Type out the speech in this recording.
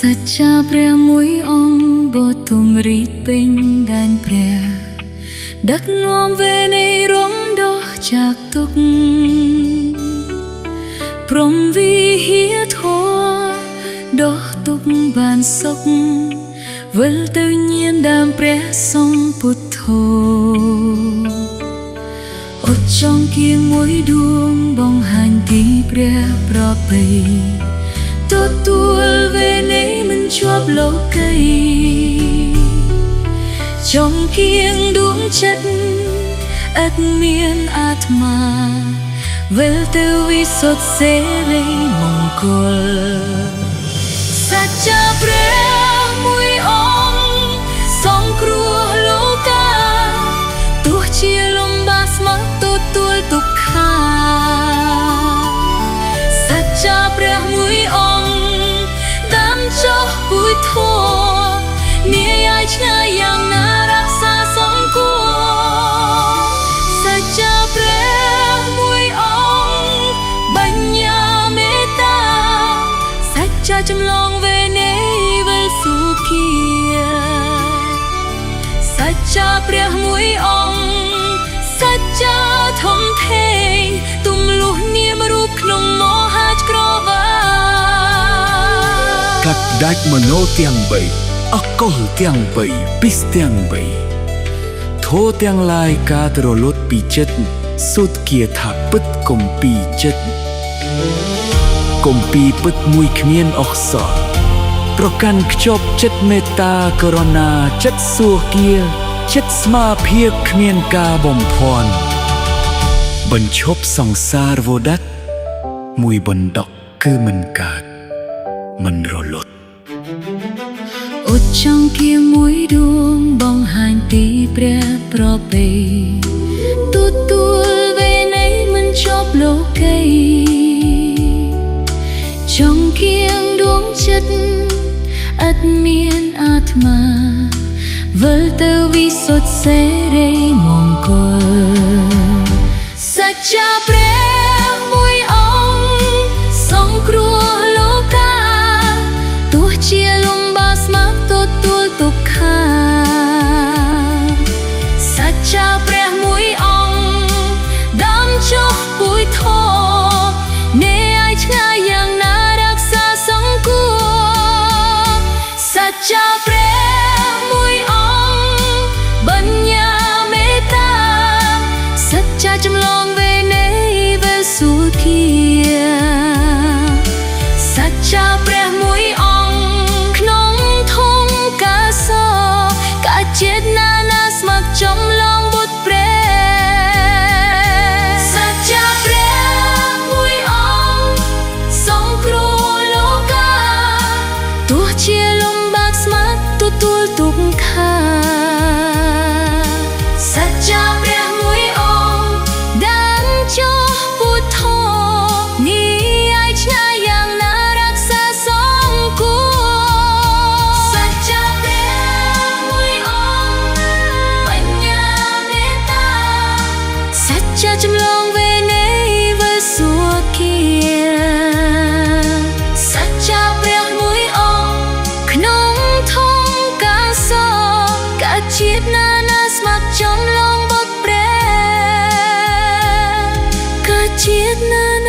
សច្ចាព្រះមួយអង្គបទុំរីកពេញដែនព្រះដឹកនាំវេនៃរំដោះจากទុក្ខព្រមវិហារធម៌ដោះទុក្ខបានសុខវិលទៅញៀនដើមព្រះសង្ឃពុទ្ធោអត់ចង់គៀងមួយដួងបង្ហាញទីព្រះប្រពៃទទួលវេនៃមិនជាប់លោកីចង់គៀងដួងចិត្តឥតមានអាត្មាវិលទៅវិសុទ្ធសេរីមង្គលសច្ចាព្រះមួយអង្គសង្គ្រោះលោកាទោះជាលំបាកស្មើទទួលទុក្ខាសច្ចាព្រះមួយអង្គតាមចុះពួយធម៌នាយឲ្យឆ្ងាយយ៉ាងណារក្សាសង្គមសច្ចាព្រះមួយអង្គបញ្ញាមេត្តាសច្ចាចម្លងវេនៃវិលសុខាសច្ចាព្រះមួយអង្គសច្ចាធំធេងទំលុះនាមរូបក្នុងមហាក្រវាកាត់ដាច់មโนទាំង3អកុសទាំង3ពិសទាំង3ធោទាំងឡាយការត្រលត់ពីចិត្តសុទ្ធគាថាពិតគម្ពីរចិត្តគម្ពីរពិតមួយគ្មានអក្សរប្រកាន់ខ្ជាប់ចិត្តមេត្តាករុណាចិត្តសួគាចិត្តស្មាភាពគ្មានការបំភាន់បញ្ឈប់សង្សារវដ័តមួយបណ្ដុកគឺមិនកើតមិនរលត់អត់ចង់គៀងមួយដួងបង្ហាញទីព្រះប្រពៃទទួលវេនៃមិនជាប់លោកីចង់គៀងដួងចិត្តឥតមានអាត្មាវិលទៅវិសុទ្ធសេរីមង្គលសច្ចាព្រះមួយអង្គសង្គ្រោះលោកាទោះជាលំបាកស្មើទទួលទុក្ខាសច្ចាព្រះមួយអង្គដាំចុះពួយធម៌នាយឲ្យឆ្ងាយយ៉ាងណារក្សាសង្គមសច្ចាព្រះមួយអង្គបញ្ញាមេត្តាសច្ចាចម្លងវេនៃវិសុខាសច្ចាព្រះមួយអង្គក្នុងធំកាសកាជាតិណានាស្ម័គ្រចំឡងបុត្រព្រះសច្ចាព្រះមួយអង្គសង្គ្រោះលោកាទោះជាលំបាកស្មើទទួលទុក្ខាសច្ចាព្រះមួយអង្គដាំចុះពុទ្ធោនាយឲ្យឆ្ងាយយ៉ាងណារក្សាសង្គមសច្ចាព្រះមួយអង្គបញ្ញាមេត្តាសច្ចាចម្លងវេនៃវិសុខាសច្ចាព្រះមួយអង្គក្នុងធំកាសកាជាតិណានាស្ម័គ្រចំឡងបុត្រព្រះកាជាតិណា